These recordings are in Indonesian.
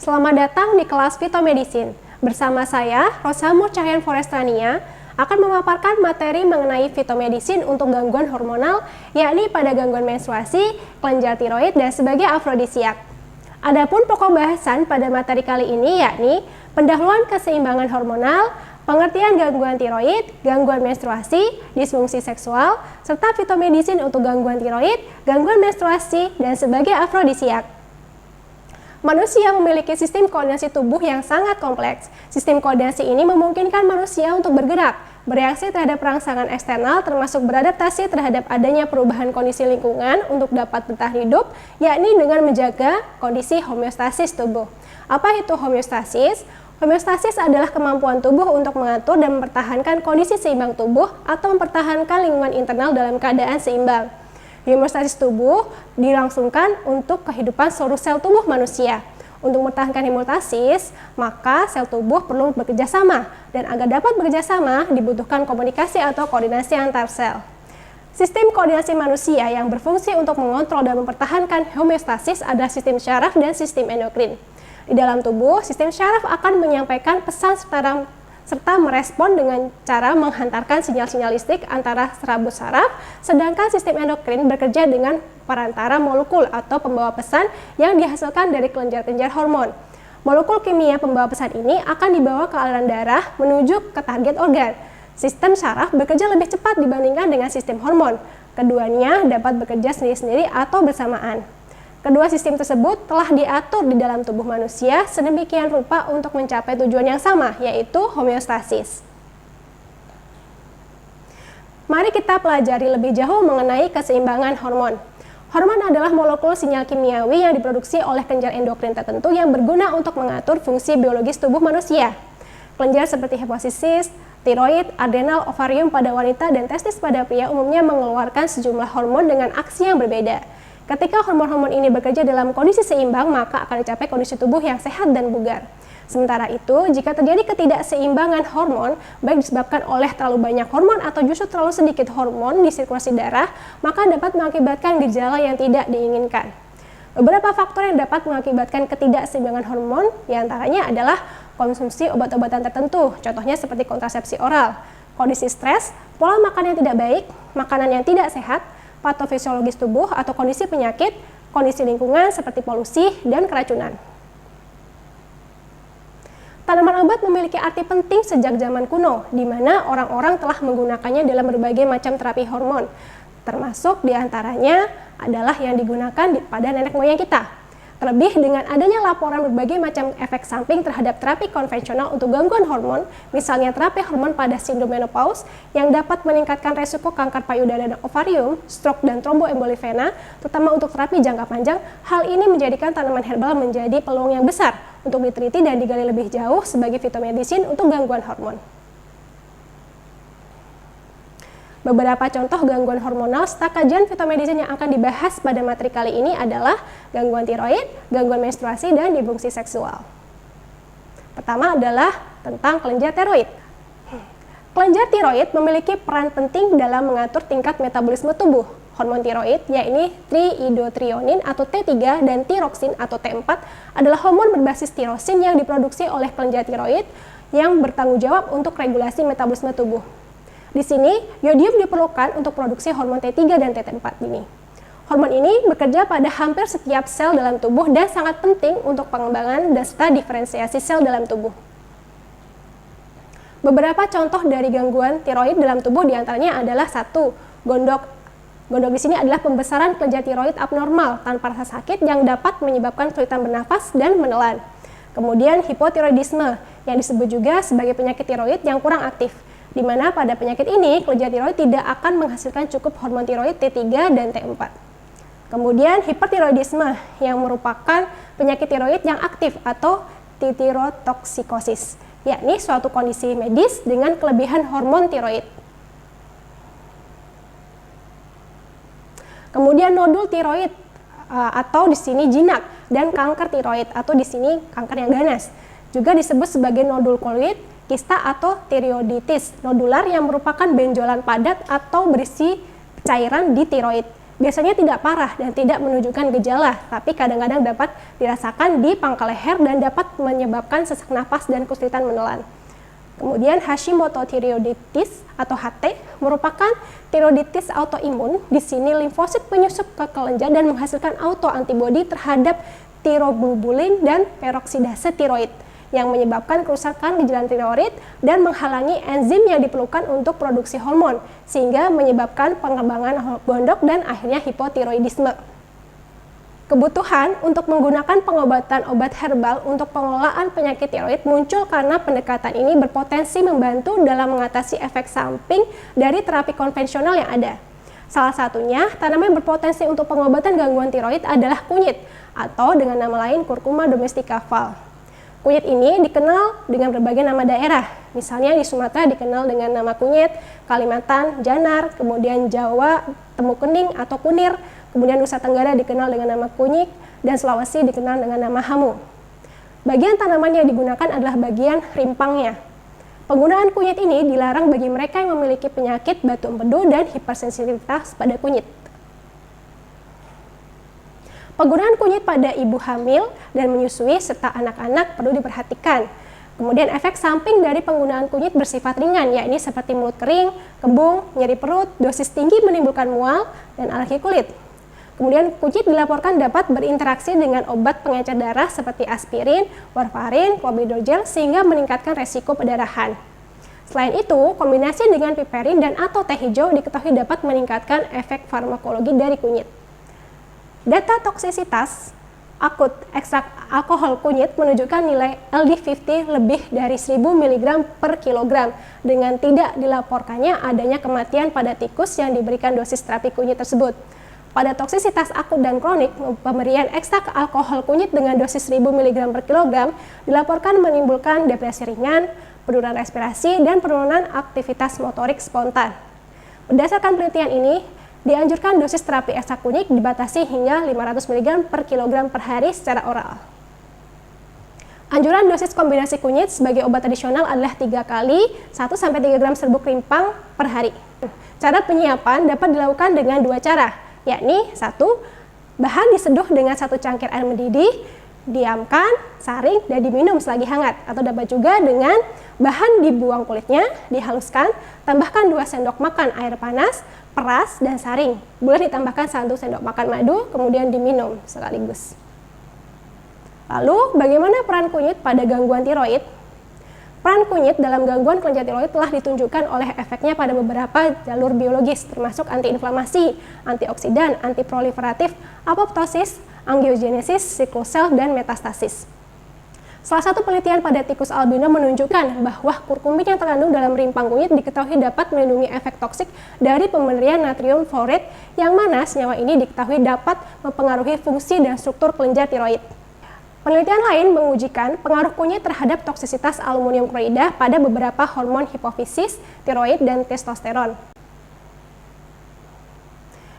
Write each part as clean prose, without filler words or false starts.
Selamat datang di kelas Fitomedicine. Bersama saya, Rosamur Cahyan Forestrania, akan memaparkan materi mengenai fitomedicine untuk gangguan hormonal, yakni pada gangguan menstruasi, kelenjar tiroid, dan sebagai afrodisiak. Adapun pokok bahasan pada materi kali ini yakni pendahuluan keseimbangan hormonal, pengertian gangguan tiroid, gangguan menstruasi, disfungsi seksual, serta fitomedicine untuk gangguan tiroid, gangguan menstruasi, dan sebagai afrodisiak. Manusia memiliki sistem koordinasi tubuh yang sangat kompleks. Sistem koordinasi ini memungkinkan manusia untuk bergerak, bereaksi terhadap rangsangan eksternal termasuk beradaptasi terhadap adanya perubahan kondisi lingkungan untuk dapat bertahan hidup, yakni dengan menjaga kondisi homeostasis tubuh. Apa itu homeostasis? Homeostasis adalah kemampuan tubuh untuk mengatur dan mempertahankan kondisi seimbang tubuh atau mempertahankan lingkungan internal dalam keadaan seimbang. Homeostasis tubuh dilangsungkan untuk kehidupan seluruh sel tubuh manusia. Untuk mempertahankan homeostasis, maka sel tubuh perlu bekerja sama, dan agar dapat bekerja sama dibutuhkan komunikasi atau koordinasi antar sel. Sistem koordinasi manusia yang berfungsi untuk mengontrol dan mempertahankan homeostasis adalah sistem syaraf dan sistem endokrin. Di dalam tubuh, sistem syaraf akan menyampaikan pesan serta merespon dengan cara menghantarkan sinyal-sinyal listrik antara serabut saraf, sedangkan sistem endokrin bekerja dengan perantara molekul atau pembawa pesan yang dihasilkan dari kelenjar-kelenjar hormon. Molekul kimia pembawa pesan ini akan dibawa ke aliran darah menuju ke target organ. Sistem saraf bekerja lebih cepat dibandingkan dengan sistem hormon. Keduanya dapat bekerja sendiri-sendiri atau bersamaan. Kedua sistem tersebut telah diatur di dalam tubuh manusia sedemikian rupa untuk mencapai tujuan yang sama, yaitu homeostasis. Mari kita pelajari lebih jauh mengenai keseimbangan hormon. Hormon adalah molekul sinyal kimiawi yang diproduksi oleh kelenjar endokrin tertentu yang berguna untuk mengatur fungsi biologis tubuh manusia. Kelenjar seperti hipofisis, tiroid, adrenal, ovarium pada wanita, dan testis pada pria umumnya mengeluarkan sejumlah hormon dengan aksi yang berbeda. Ketika hormon-hormon ini bekerja dalam kondisi seimbang, maka akan dicapai kondisi tubuh yang sehat dan bugar. Sementara itu, jika terjadi ketidakseimbangan hormon, baik disebabkan oleh terlalu banyak hormon atau justru terlalu sedikit hormon di sirkulasi darah, maka dapat mengakibatkan gejala yang tidak diinginkan. Beberapa faktor yang dapat mengakibatkan ketidakseimbangan hormon, diantaranya adalah konsumsi obat-obatan tertentu, contohnya seperti kontrasepsi oral, kondisi stres, pola makan yang tidak baik, makanan yang tidak sehat, patofisiologis tubuh atau kondisi penyakit, kondisi lingkungan seperti polusi dan keracunan. Tanaman obat memiliki arti penting sejak zaman kuno, di mana orang-orang telah menggunakannya dalam berbagai macam terapi hormon, termasuk diantaranya adalah yang digunakan pada nenek moyang kita. Terlebih dengan adanya laporan berbagai macam efek samping terhadap terapi konvensional untuk gangguan hormon, misalnya terapi hormon pada sindrom menopause yang dapat meningkatkan resiko kanker payudara dan ovarium, stroke dan tromboemboli vena, terutama untuk terapi jangka panjang. Hal ini menjadikan tanaman herbal menjadi peluang yang besar untuk diteliti dan digali lebih jauh sebagai fitomedicine untuk gangguan hormon. Beberapa contoh gangguan hormonal serta kajian fitomedicine yang akan dibahas pada materi kali ini adalah gangguan tiroid, gangguan menstruasi, dan disfungsi seksual. Pertama adalah tentang kelenjar tiroid. Kelenjar tiroid memiliki peran penting dalam mengatur tingkat metabolisme tubuh. Hormon tiroid, yakni triiodothyronin atau T3 dan tiroksin atau T4 adalah hormon berbasis tirosin yang diproduksi oleh kelenjar tiroid yang bertanggung jawab untuk regulasi metabolisme tubuh. Di sini, yodium diperlukan untuk produksi hormon T3 dan T4 ini. Hormon ini bekerja pada hampir setiap sel dalam tubuh dan sangat penting untuk pengembangan dan serta diferensiasi sel dalam tubuh. Beberapa contoh dari gangguan tiroid dalam tubuh diantaranya adalah 1. Gondok. Gondok di sini adalah pembesaran kelenjar tiroid abnormal tanpa rasa sakit yang dapat menyebabkan kesulitan bernafas dan menelan. Kemudian hipotiroidisme yang disebut juga sebagai penyakit tiroid yang kurang aktif, di mana pada penyakit ini kelenjar tiroid tidak akan menghasilkan cukup hormon tiroid T3 dan T4. Kemudian hipertiroidisme yang merupakan penyakit tiroid yang aktif atau titirotoksikosis, yakni suatu kondisi medis dengan kelebihan hormon tiroid. Kemudian nodul tiroid atau di sini jinak, dan kanker tiroid atau di sini kanker yang ganas, juga disebut sebagai nodul koloid, kista atau tiroiditis nodular yang merupakan benjolan padat atau berisi cairan di tiroid. biasanya tidak parah dan tidak menunjukkan gejala, tapi kadang-kadang dapat dirasakan di pangkal leher dan dapat menyebabkan sesak napas dan kesulitan menelan. Kemudian Hashimoto thyroiditis atau HT merupakan tiroiditis autoimun. Di sini limfosit menyusup ke kelenjar dan menghasilkan autoantibodi terhadap tiroglobulin dan peroksidase tiroid yang menyebabkan kerusakan di jalan tiroid dan menghalangi enzim yang diperlukan untuk produksi hormon, sehingga menyebabkan pengembangan gondok dan akhirnya hipotiroidisme. Kebutuhan untuk menggunakan pengobatan obat herbal untuk pengelolaan penyakit tiroid muncul karena pendekatan ini berpotensi membantu dalam mengatasi efek samping dari terapi konvensional yang ada. Salah satunya, tanaman yang berpotensi untuk pengobatan gangguan tiroid adalah kunyit atau dengan nama lain Curcuma domestica Val. Kunyit ini dikenal dengan berbagai nama daerah, misalnya di Sumatera dikenal dengan nama kunyit, Kalimantan, janar, kemudian Jawa, temu kening atau kunir, kemudian Nusa Tenggara dikenal dengan nama kunyit, dan Sulawesi dikenal dengan nama hamu. Bagian tanaman yang digunakan adalah bagian rimpangnya. Penggunaan kunyit ini dilarang bagi mereka yang memiliki penyakit batu empedu dan hipersensitivitas pada kunyit. Penggunaan kunyit pada ibu hamil dan menyusui serta anak-anak perlu diperhatikan. Kemudian efek samping dari penggunaan kunyit bersifat ringan, yakni seperti mulut kering, kembung, nyeri perut, dosis tinggi menimbulkan mual, dan alergi kulit. Kemudian kunyit dilaporkan dapat berinteraksi dengan obat pengencer darah seperti aspirin, warfarin, clopidogrel sehingga meningkatkan resiko pendarahan. Selain itu, kombinasi dengan piperin dan atau teh hijau diketahui dapat meningkatkan efek farmakologi dari kunyit. Data toksisitas akut ekstrak alkohol kunyit menunjukkan nilai LD50 lebih dari 1000 mg per kilogram dengan tidak dilaporkannya adanya kematian pada tikus yang diberikan dosis terapi kunyit tersebut. Pada toksisitas akut dan kronik, pemberian ekstrak alkohol kunyit dengan dosis 1000 mg per kilogram dilaporkan menimbulkan depresi ringan, penurunan respirasi, dan penurunan aktivitas motorik spontan. Berdasarkan penelitian ini, dianjurkan dosis terapi ekstrak kunyit dibatasi hingga 500 mg per kilogram per hari secara oral. Anjuran dosis kombinasi kunyit sebagai obat tradisional adalah 3 kali 1-3 gram serbuk rimpang per hari. Cara penyiapan dapat dilakukan dengan 2 cara, yakni 1. Bahan diseduh dengan 1 cangkir air mendidih, diamkan, saring, dan diminum selagi hangat, atau dapat juga dengan bahan dibuang kulitnya, dihaluskan, tambahkan 2 sendok makan air panas, peras, dan saring. Boleh ditambahkan 1 sendok makan madu, kemudian diminum sekaligus. Lalu, bagaimana peran kunyit pada gangguan tiroid? Peran kunyit dalam gangguan kelenjar tiroid telah ditunjukkan oleh efeknya pada beberapa jalur biologis, termasuk antiinflamasi, antioksidan, antiproliferatif, apoptosis, angiogenesis, siklus sel, dan metastasis. Salah satu penelitian pada tikus albino menunjukkan bahwa kurkumin yang terkandung dalam rimpang kunyit diketahui dapat melindungi efek toksik dari pemberian natrium fluoride, yang mana senyawa ini diketahui dapat mempengaruhi fungsi dan struktur kelenjar tiroid. Penelitian lain mengujikan pengaruh kunyit terhadap toksisitas aluminium klorida pada beberapa hormon hipofisis, tiroid, dan testosteron.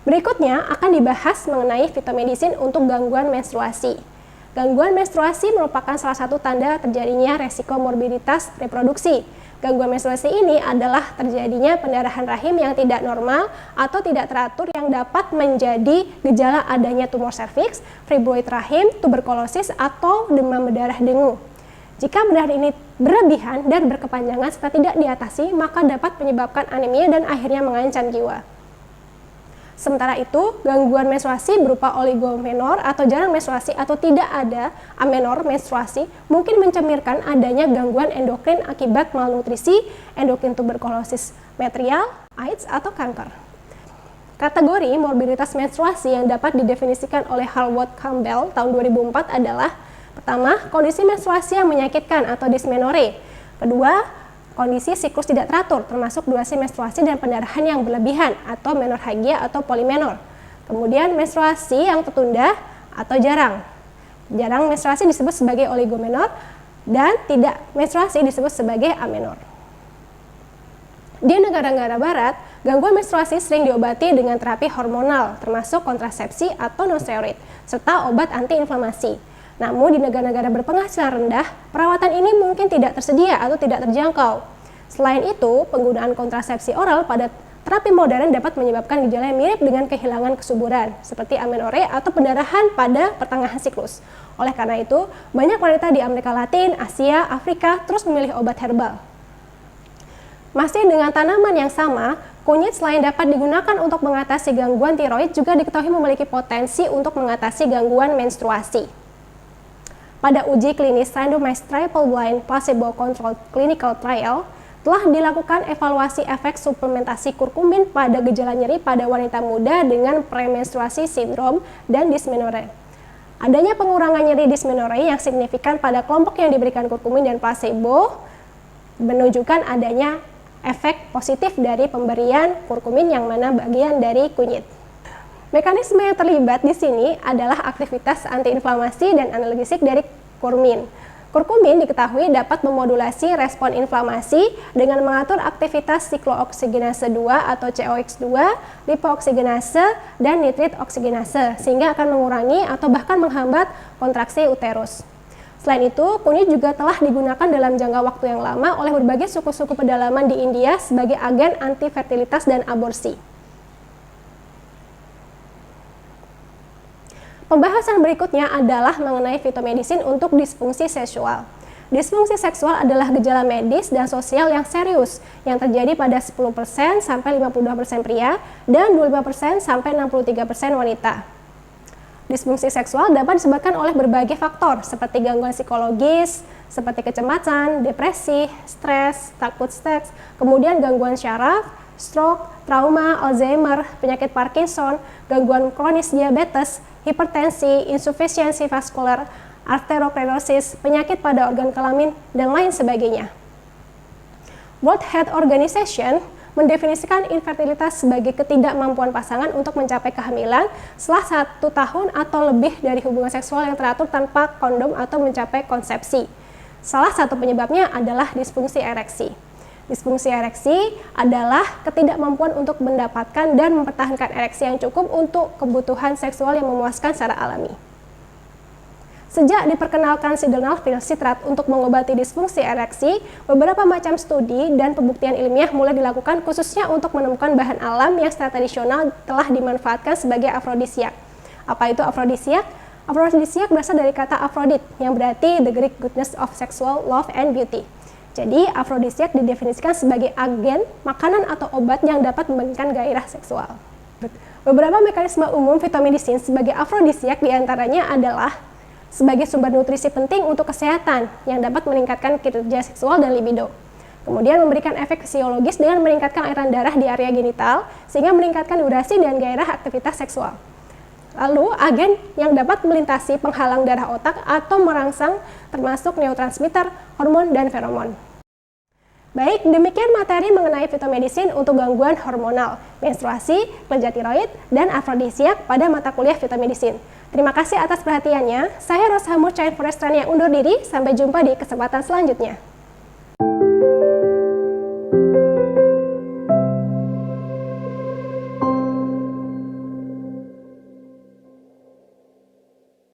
Berikutnya akan dibahas mengenai fitomedicine untuk gangguan menstruasi. Gangguan menstruasi merupakan salah satu tanda terjadinya resiko morbiditas reproduksi. Gangguan menstruasi ini adalah terjadinya pendarahan rahim yang tidak normal atau tidak teratur yang dapat menjadi gejala adanya tumor serviks, fibroid rahim, tuberkulosis, atau demam berdarah dengue. Jika pendarahan ini berlebihan dan berkepanjangan serta tidak diatasi, maka dapat menyebabkan anemia dan akhirnya mengancam jiwa. Sementara itu, gangguan menstruasi berupa oligomenor atau jarang menstruasi atau tidak ada amenor menstruasi mungkin mencerminkan adanya gangguan endokrin akibat malnutrisi, endokrin tuberkulosis material, AIDS, atau kanker. Kategori morbiditas menstruasi yang dapat didefinisikan oleh Howard Campbell tahun 2004 adalah: pertama, kondisi menstruasi yang menyakitkan atau dysmenorrhea. Kedua, kondisi siklus tidak teratur, termasuk durasi menstruasi dan pendarahan yang berlebihan atau menorrhagia atau polimenor. Kemudian menstruasi yang tertunda atau jarang. Jarang menstruasi disebut sebagai oligomenor dan tidak menstruasi disebut sebagai amenor. Di negara-negara barat, gangguan menstruasi sering diobati dengan terapi hormonal, termasuk kontrasepsi atau nonsteroid, serta obat antiinflamasi. Namun di negara-negara berpenghasilan rendah, perawatan ini mungkin tidak tersedia atau tidak terjangkau. Selain itu, penggunaan kontrasepsi oral pada terapi modern dapat menyebabkan gejala yang mirip dengan kehilangan kesuburan, seperti amenorrea atau pendarahan pada pertengahan siklus. Oleh karena itu, banyak wanita di Amerika Latin, Asia, Afrika terus memilih obat herbal. Masih dengan tanaman yang sama, kunyit selain dapat digunakan untuk mengatasi gangguan tiroid juga diketahui memiliki potensi untuk mengatasi gangguan menstruasi. Pada uji klinis randomized triple blind placebo controlled clinical trial, telah dilakukan evaluasi efek suplementasi kurkumin pada gejala nyeri pada wanita muda dengan premenstruasi sindrom dan dysmenorrhea. Adanya pengurangan nyeri dysmenorrhea yang signifikan pada kelompok yang diberikan kurkumin dan placebo menunjukkan adanya efek positif dari pemberian kurkumin yang mana bagian dari kunyit. Mekanisme yang terlibat di sini adalah aktivitas antiinflamasi dan analgesik dari kurkumin. Kurkumin diketahui dapat memodulasi respon inflamasi dengan mengatur aktivitas siklooksigenase 2 atau COX2, lipooksigenase, dan nitrit oksigenase, sehingga akan mengurangi atau bahkan menghambat kontraksi uterus. Selain itu, kunyit juga telah digunakan dalam jangka waktu yang lama oleh berbagai suku-suku pedalaman di India sebagai agen anti-fertilitas dan aborsi. Pembahasan berikutnya adalah mengenai fitomedicine untuk disfungsi seksual. Disfungsi seksual adalah gejala medis dan sosial yang serius yang terjadi pada 10% sampai 52% pria dan 25% sampai 63% wanita. Disfungsi seksual dapat disebabkan oleh berbagai faktor seperti gangguan psikologis, seperti kecemasan, depresi, stres, takut seks, kemudian gangguan syaraf, stroke, trauma, Alzheimer, penyakit Parkinson, gangguan kronis diabetes, hipertensi, insufisiensi vaskular, arteriosklerosis, penyakit pada organ kelamin, dan lain sebagainya. World Health Organization mendefinisikan infertilitas sebagai ketidakmampuan pasangan untuk mencapai kehamilan setelah 1 tahun atau lebih dari hubungan seksual yang teratur tanpa kondom atau mencapai konsepsi. Salah satu penyebabnya adalah disfungsi ereksi. Disfungsi ereksi adalah ketidakmampuan untuk mendapatkan dan mempertahankan ereksi yang cukup untuk kebutuhan seksual yang memuaskan secara alami. Sejak diperkenalkan sildenafil citrat untuk mengobati disfungsi ereksi, beberapa macam studi dan pembuktian ilmiah mulai dilakukan khususnya untuk menemukan bahan alam yang secara tradisional telah dimanfaatkan sebagai afrodisiak. Apa itu afrodisiak? Afrodisiak berasal dari kata Aphrodite yang berarti the Greek goddess of sexual love and beauty. Jadi, afrodisiak didefinisikan sebagai agen, makanan atau obat yang dapat membangkitkan gairah seksual. Beberapa mekanisme umum fitomedicine sebagai afrodisiak diantaranya adalah sebagai sumber nutrisi penting untuk kesehatan yang dapat meningkatkan kinerja seksual dan libido. Kemudian memberikan efek fisiologis dengan meningkatkan aliran darah di area genital sehingga meningkatkan durasi dan gairah aktivitas seksual. Lalu, agen yang dapat melintasi penghalang darah otak atau merangsang termasuk neurotransmitter, hormon, dan feromon. Baik, demikian materi mengenai fitomedicine untuk gangguan hormonal, menstruasi, kelenjar tiroid, dan afrodisiak pada mata kuliah fitomedicine. Terima kasih atas perhatiannya. Saya Rosa Murcain Forestrani yang undur diri. Sampai jumpa di kesempatan selanjutnya.